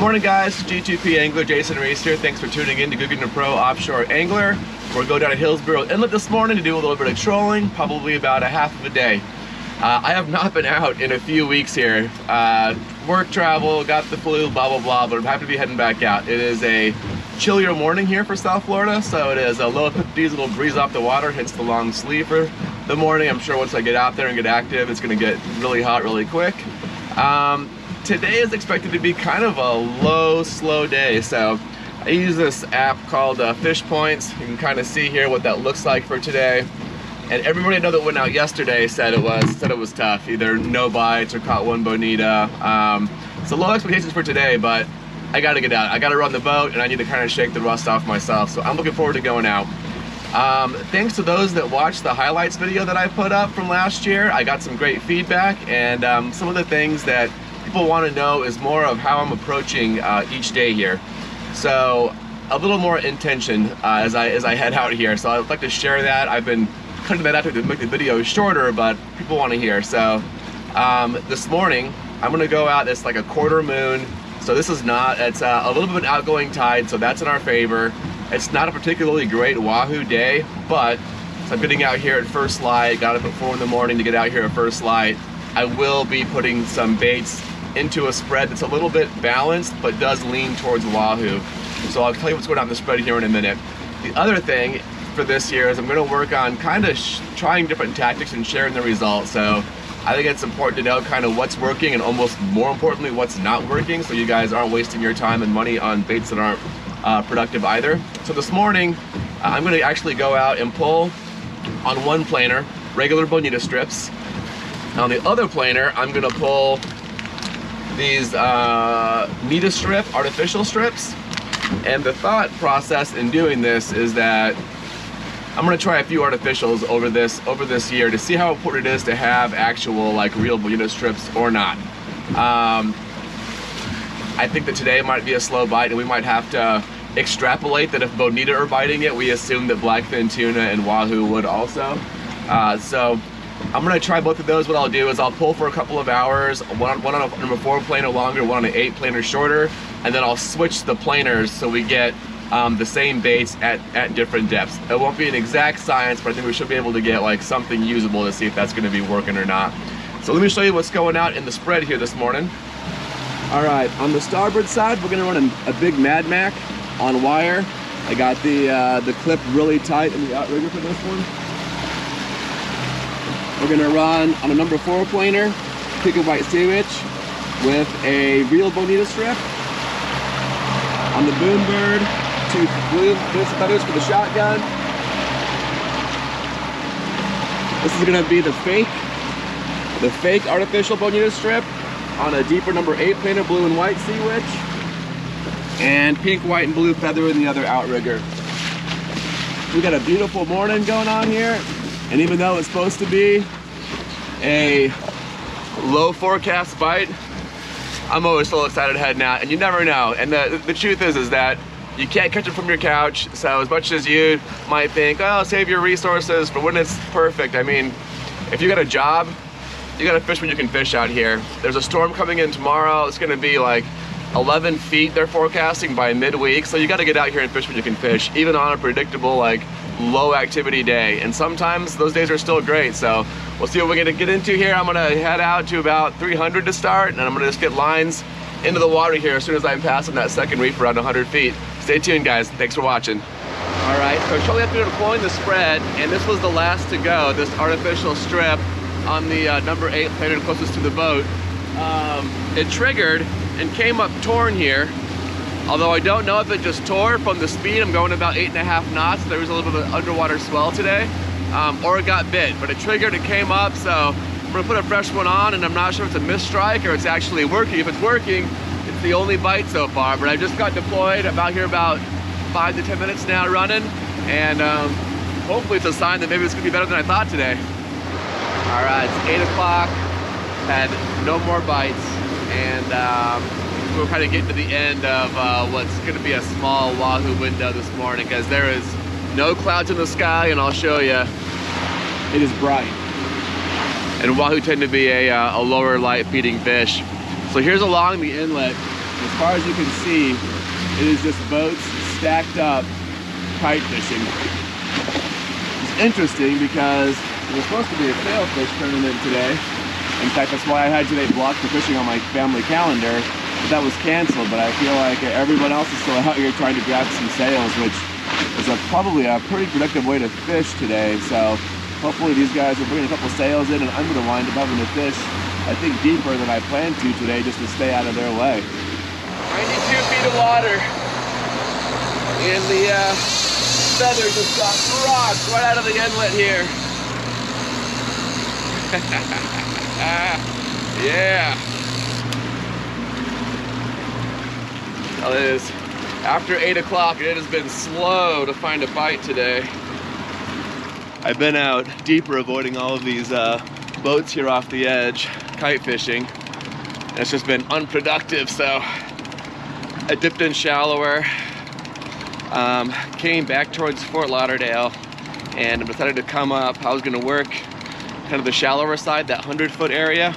Morning guys, G2P Angler Jason Reese here. Thanks for tuning in to Guggen Pro Offshore Angler. We're going down to Hillsborough Inlet this morning to do a little bit of trolling, probably about a half of a day. I have not been out in a few weeks here. Work travel, got the flu, blah blah blah, but I'm happy to be heading back out. It is a chillier morning here for South Florida, so it is a low 50s, little breeze off the water, hits the long sleeve for the morning. I'm sure once I get out there and get active, it's gonna get really hot really quick. Today is expected to be kind of a low, slow day, so I use this app called Fish Points. You can kind of see here what that looks like for today. And everybody I know that went out yesterday said it was tough. Either no bites or caught one bonita. So low expectations for today, but I got to get out. I got to run the boat, and I need to kind of shake the rust off myself. So I'm looking forward to going out. Thanks to those that watched the highlights video that I put up from last year. I got some great feedback, and some of the things that people want to know is more of how I'm approaching each day here. So a little more intention as I head out here. So I'd like to share that. I've been cutting that out to make the video shorter, but people want to hear. So this morning I'm going to go out. It's like a quarter moon. So this is not, it's a little bit of an outgoing tide, so that's in our favor. It's not a particularly great wahoo day, but so I'm getting out here at first light. Got up at 4 in the morning to get out here at first light. I will be putting some baits into a spread that's a little bit balanced, but does lean towards wahoo. So I'll tell you what's going on in the spread here in a minute. The other thing for this year is I'm going to work on kind of trying different tactics and sharing the results. So I think it's important to know kind of what's working and almost more importantly what's not working, so you guys aren't wasting your time and money on baits that aren't productive either. So this morning I'm going to actually go out and pull on one planer regular bonita strips. On the other planer I'm going to pull these Bonita strip artificial strips. And the thought process in doing this is that I'm gonna try a few artificials over this year to see how important it is to have actual like real bonita strips or not. I think that today might be a slow bite, and we might have to extrapolate that if bonita are biting it, we assume that blackfin tuna and wahoo would also. So I'm gonna try both of those. What I'll do is I'll pull for a couple of hours, one on a number 4 planer longer, one on an 8 planer shorter, and then I'll switch the planers so we get the same baits at different depths. It won't be an exact science, but I think we should be able to get like something usable to see if that's gonna be working or not. So let me show you what's going out in the spread here this morning. All right, on the starboard side, we're gonna run a big Mad Mac on wire. I got the clip really tight in the outrigger for this one. We're gonna run on a number 4 planer, pink and white sandwich with a real bonita strip. On the boom bird, 2 blue feathers for the shotgun. This is gonna be the fake artificial bonita strip on a deeper number 8 planer, blue and white sea witch, and pink, white, and blue feather in the other outrigger. We got a beautiful morning going on here. And even though it's supposed to be a low forecast bite, I'm always so excited heading out, and you never know. And the truth is that you can't catch it from your couch. So as much as you might think, oh, save your resources for when it's perfect. I mean, if you got a job, you got to fish when you can fish out here. There's a storm coming in tomorrow. It's going to be like 11 feet they're forecasting by midweek. So you got to get out here and fish when you can fish, even on a predictable like low activity day. And sometimes those days are still great. So we'll see what we're gonna get into here. I'm gonna head out to about 300 to start, and I'm gonna just get lines into the water here as soon as I'm passing that second reef around 100 feet. Stay tuned guys, thanks for watching. All right, so shortly after deploying the spread, and this was the last to go, this artificial strip on the number 8 planer closest to the boat, it triggered and came up torn here. Although I don't know if it just tore from the speed. I'm going about 8.5 knots. There was a little bit of underwater swell today, or it got bit, but it triggered, it came up. So I'm gonna put a fresh one on, and I'm not sure if it's a misstrike or it's actually working. If it's working, it's the only bite so far, but I just got deployed about 5 to 10 minutes now running, and hopefully it's a sign that maybe it's gonna be better than I thought today. All right, it's 8 o'clock, had no more bites, and we're kind of getting to the end of what's going to be a small wahoo window this morning, because there is no clouds in the sky, and I'll show you, it is bright. And wahoo tend to be a lower light feeding fish. So here's along the inlet. As far as you can see, it is just boats stacked up kite fishing. It's interesting because it was supposed to be a sailfish tournament today. In fact, that's why I had today blocked for fishing on my family calendar. But that was canceled, but I feel like everyone else is still out here trying to grab some sails, which is probably a pretty productive way to fish today. So hopefully these guys will bring a couple sails in, and I'm going to wind up having to fish, I think, deeper than I planned to today just to stay out of their way. 92 feet of water, and the feather just got rocked right out of the inlet here. Yeah. Well, it is after 8 o'clock, and it has been slow to find a bite today. I've been out deeper avoiding all of these boats here off the edge, kite fishing. And it's just been unproductive, so I dipped in shallower, came back towards Fort Lauderdale, and decided to come up. I was gonna work kind of the shallower side, that 100-foot area,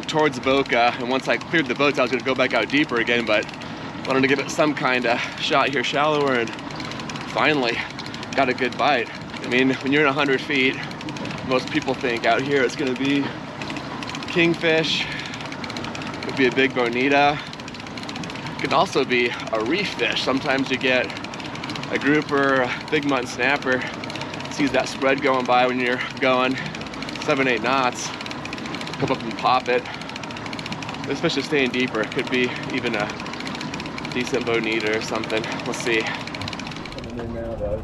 towards Boca. And once I cleared the boats, I was gonna go back out deeper again, but wanted to give it some kind of shot here shallower, and finally got a good bite. I mean, when you're in 100 feet, most people think out here it's gonna be kingfish, could be a big bonita, it can also be a reef fish. Sometimes you get a grouper, a big mutton snapper, sees that spread going by when you're going 7-8 knots, come up and pop it. This fish is staying deeper, could be even a decent bonita or something. We'll see. Coming in now, though.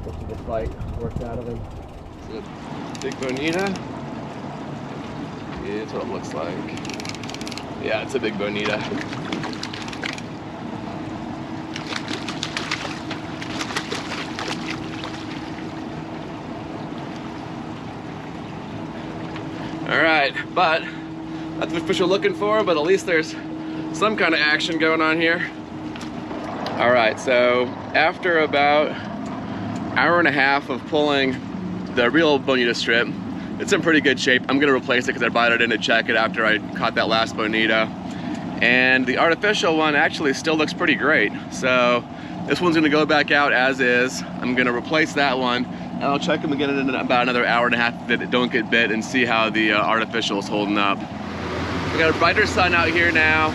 Hopefully this bite works out of him. Is it a big bonita? Yeah, that's what it looks like. Yeah, it's a big bonita. All right, but that's what fish are looking for, but at least there's some kind of action going on here. All right, so after about an hour and a half of pulling the real bonita strip, it's in pretty good shape. I'm gonna replace it because I brought it in to check it after I caught that last bonita. And the artificial one actually still looks pretty great. So this one's gonna go back out as is. I'm gonna replace that one, and I'll check them again in about another hour and a half that it don't get bit, and see how the artificial is holding up. We got a brighter sun out here now.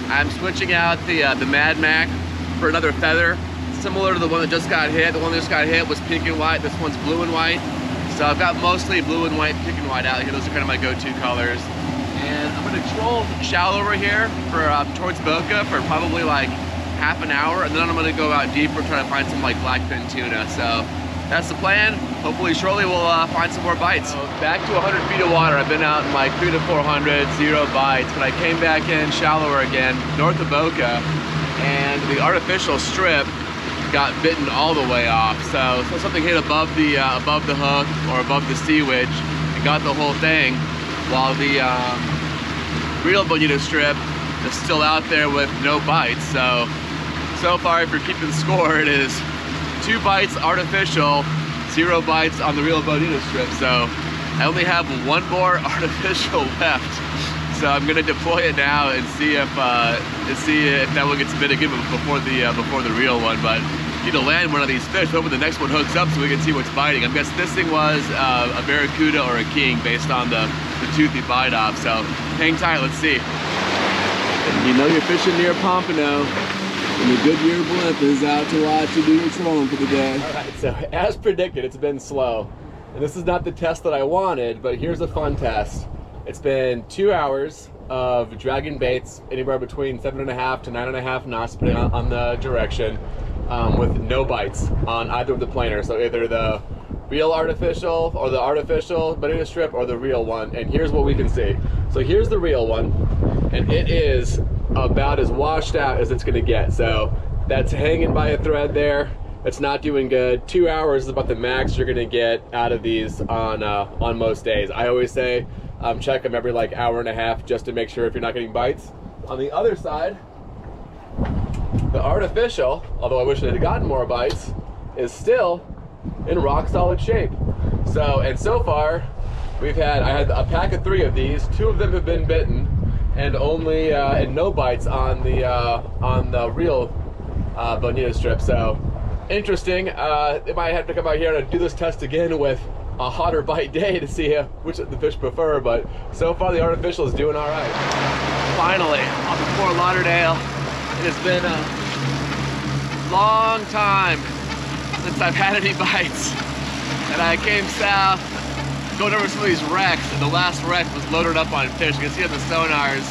I'm switching out the Mad Mac for another feather, similar to the one that just got hit. The one that just got hit was pink and white. This one's blue and white. So I've got mostly blue and white, pink and white out here. Those are kind of my go-to colors. And I'm gonna troll shallower here for towards Boca for probably like half an hour, and then I'm gonna go out deeper, try to find some like blackfin tuna. So that's the plan. Hopefully shortly we'll find some more bites. So back to 100 feet of water. I've been out in like 300 to 400, 0 bites, but I came back in shallower again, north of Boca, and the artificial strip got bitten all the way off. So something hit above the hook or above the sea wedge and got the whole thing, while the real bonita strip is still out there with no bites. So far, if you're keeping score, it is 2 bites artificial, 0 bites on the real bonita strip. So I only have 1 more artificial left. So I'm gonna deploy it now and see if that one gets bit again before the real one. But need to land one of these fish. Hoping the next one hooks up so we can see what's biting. I'm guessing this thing was a barracuda or a king based on the toothy bite off. So hang tight, let's see. And you know you're fishing near Pompano, and the Goodyear blimp is out to watch you do your trolling for the day. All right, so as predicted, it's been slow. And this is not the test that I wanted, but here's a fun test. It's been 2 hours of dragging baits anywhere between 7.5 to 9.5 knots, depending on the direction, with no bites on either of the planers. So either the real artificial or the artificial bonita strip or the real one. And here's what we can see. So here's the real one, and it is about as washed out as it's gonna get. So that's hanging by a thread there. It's not doing good. 2 hours is about the max you're gonna get out of these on most days. I always say check them every like hour and a half just to make sure if you're not getting bites. On the other side, the artificial, although I wish it had gotten more bites, is still in rock solid shape. So far, I had a pack of 3 of these. 2 of them have been bitten, and only and no bites on the real Bonita strip. So interesting. They might have to come out here and do this test again with a hotter bite day to see which the fish prefer, but so far the artificial is doing all right. Finally, off of Fort Lauderdale. It has been a long time since I've had any bites, and I came south, going over some of these wrecks, and the last wreck was loaded up on fish. You can see on the sonars,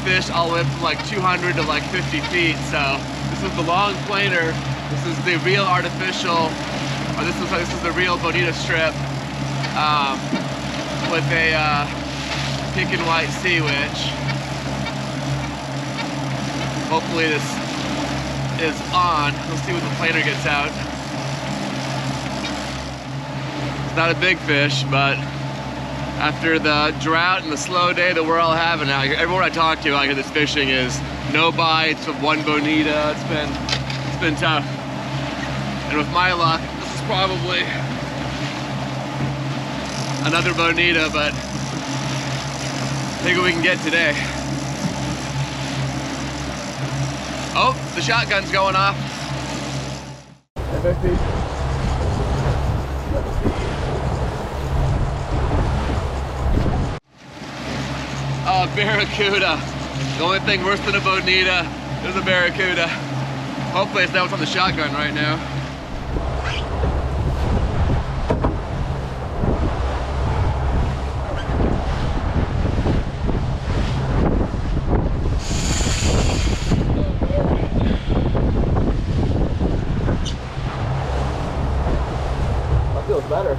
fish all the way up from like 200 to like 50 feet. So this is the long planer. This is the real artificial, or this is the real Bonita strip with a pink and white sea witch. Hopefully this is on. Let's see when the planer gets out. It's not a big fish, but after the drought and the slow day that we're all having out here, everyone I talk to out here that's fishing is no bites of one Bonita. It's been tough. And with my luck, this is probably another Bonita, but take what we can get today. Oh, the shotgun's going off. Oh, barracuda. The only thing worse than a Bonita is a barracuda. Hopefully it's not what's on the shotgun right now. Better.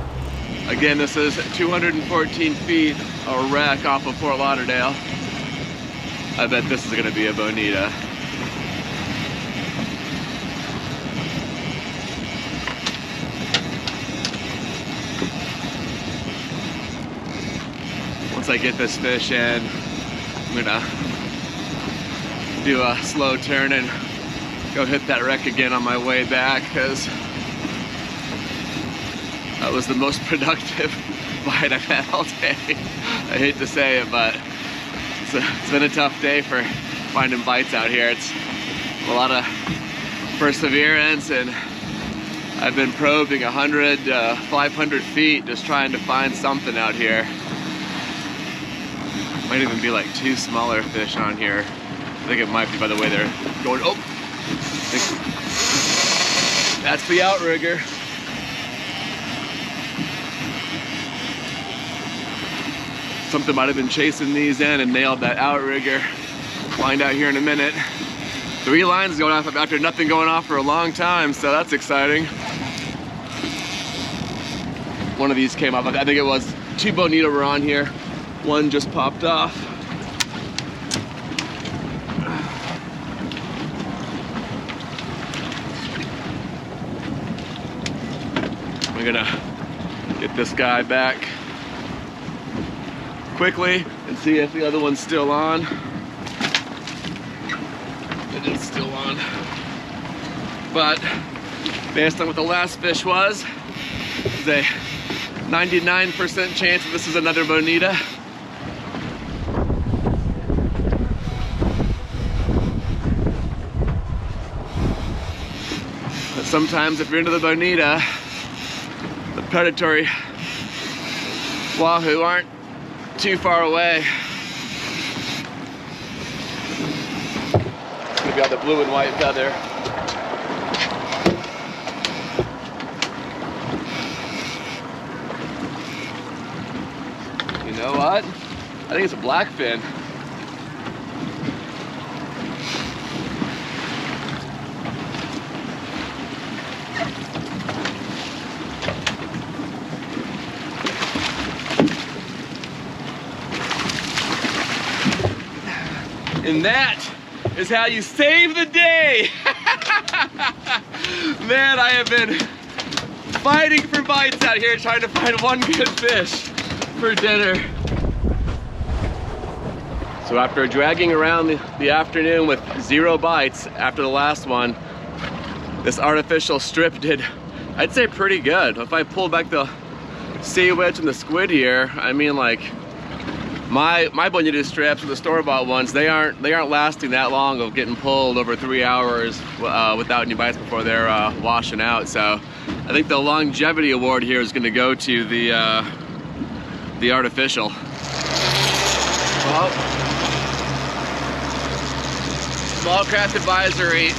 Again, this is 214 feet a wreck off of Fort Lauderdale. I bet this is going to be a Bonita. Once I get this fish in, I'm gonna do a slow turn and go hit that wreck again on my way back, because that was the most productive bite I've had all day. I hate to say it, but it's been a tough day for finding bites out here. It's a lot of perseverance, and I've been probing 100 to 500 feet just trying to find something out here. Might even be like 2 smaller fish on here. I think it might be by the way they're going. Oh, that's the outrigger. Something might have been chasing these in and nailed that outrigger. Find out here in a minute. 3 lines going off after nothing going off for a long time, so that's exciting. One of these came off. I think it was 2 Bonita were on here. One just popped off. We're gonna get this guy back quickly and see if the other one's still on. It is still on. But based on what the last fish was, there's a 99% chance that this is another Bonita. But sometimes if you're into the Bonita, the predatory wahoo aren't too far away. It's gonna be on the blue and white feather. You know what? I think it's a blackfin. And that is how you save the day. Man, I have been fighting for bites out here, trying to find one good fish for dinner. So after dragging around the afternoon with 0 bites after the last one, this artificial strip did, I'd say, pretty good. If I pull back the sea witch and the squid here, I mean, like, My Bonita strips, the store-bought ones, they aren't lasting that long of getting pulled over 3 hours without any bites before they're washing out. So I think the longevity award here is going to go to the artificial. Well, small craft advisory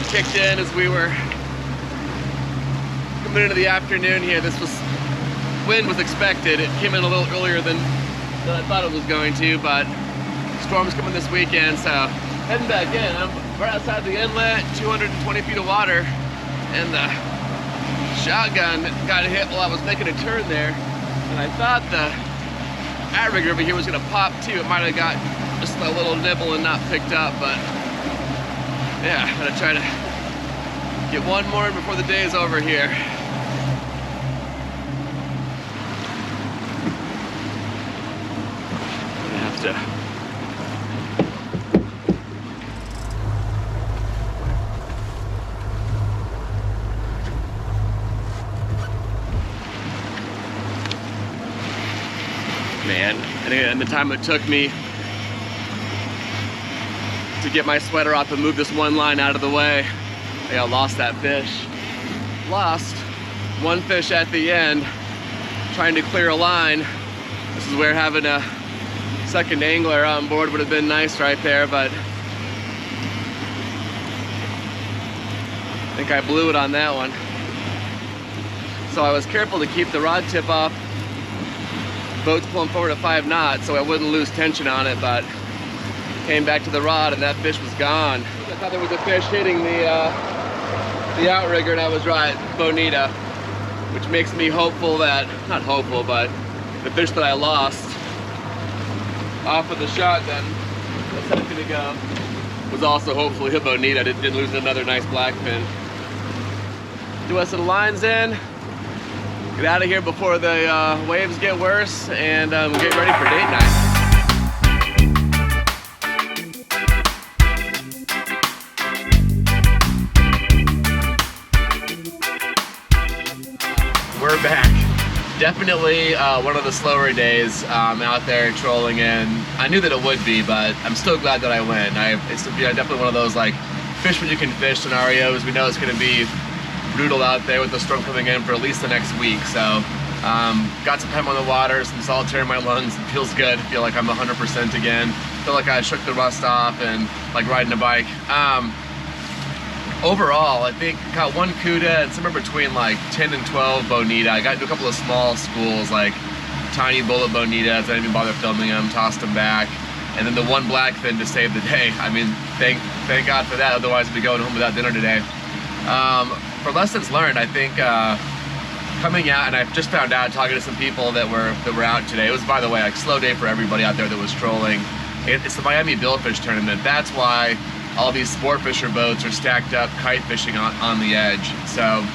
kicked in as we were coming into the afternoon here. Wind was expected. It came in a little earlier than I thought it was going to, but storm's coming this weekend, so heading back in. I'm right outside the inlet, 220 feet of water, and the shotgun got hit while I was making a turn there, and I thought the outrigger over here was gonna pop too. It might have got just a little nibble and not picked up, but yeah, I'm gonna try to get one more before the day is over here. Man, and the time it took me to get my sweater off and move this one line out of the way, I lost that fish. Lost one fish at the end, trying to clear a line. This is where having a second angler on board would have been nice right there, but I think I blew it on that one. So I was careful to keep the rod tip off. Boat's pulling forward at 5 knots, so I wouldn't lose tension on it, but came back to the rod and that fish was gone. I thought there was a fish hitting the outrigger, and I was right, Bonita, which makes me hopeful that, not hopeful, but the fish that I lost off of the shotgun, a second ago, was also hopefully a Bonita. Didn't lose another nice blackfin. Do us some lines in, get out of here before the waves get worse, and get ready for date night. We're back. Definitely one of the slower days out there trolling in. I knew that it would be, but I'm still glad that I went. It's definitely one of those like fish when you can fish scenarios. We know it's going to be brutal out there with the storm coming in for at least the next week. So got some time on the water, some salt air in my lungs. It feels good. I feel like I'm 100% again. Feel like I shook the rust off and like riding a bike. Overall, I think caught one cuda and somewhere between like 10 and 12 Bonita. I got into a couple of small schools, like tiny bullet Bonitas. I didn't even bother filming them, tossed them back. And then the one blackfin to save the day. I mean, thank God for that. Otherwise, I'd be going home without dinner today. For lessons learned, I think coming out, and I've just found out talking to some people that were out today. It was, by the way, like slow day for everybody out there that was trolling. It's the Miami Billfish tournament. That's why all these sport fisher boats are stacked up kite fishing on the edge. So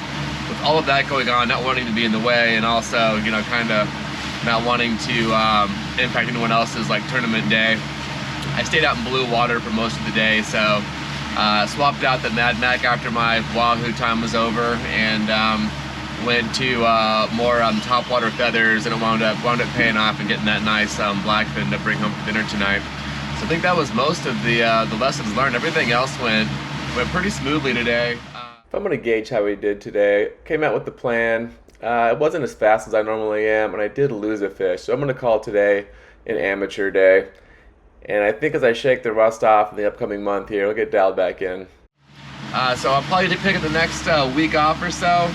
with all of that going on, not wanting to be in the way, and also, you know, kind of not wanting to impact anyone else's like tournament day, I stayed out in blue water for most of the day. So swapped out the Mad Mac after my Wahoo time was over, and went to more topwater feathers, and it wound up paying off and getting that nice blackfin to bring home for dinner tonight. So I think that was most of the lessons learned. Everything else went pretty smoothly today. If I'm gonna gauge how we did today, came out with the plan. It wasn't as fast as I normally am, and I did lose a fish. So I'm gonna call today an amateur day. And I think as I shake the rust off in the upcoming month here, it'll get dialed back in. So I'll probably take the next week off or so.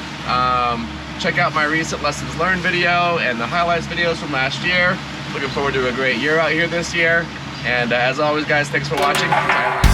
Check out my recent lessons learned video and the highlights videos from last year. Looking forward to a great year out here this year. And as always, guys, thanks for watching.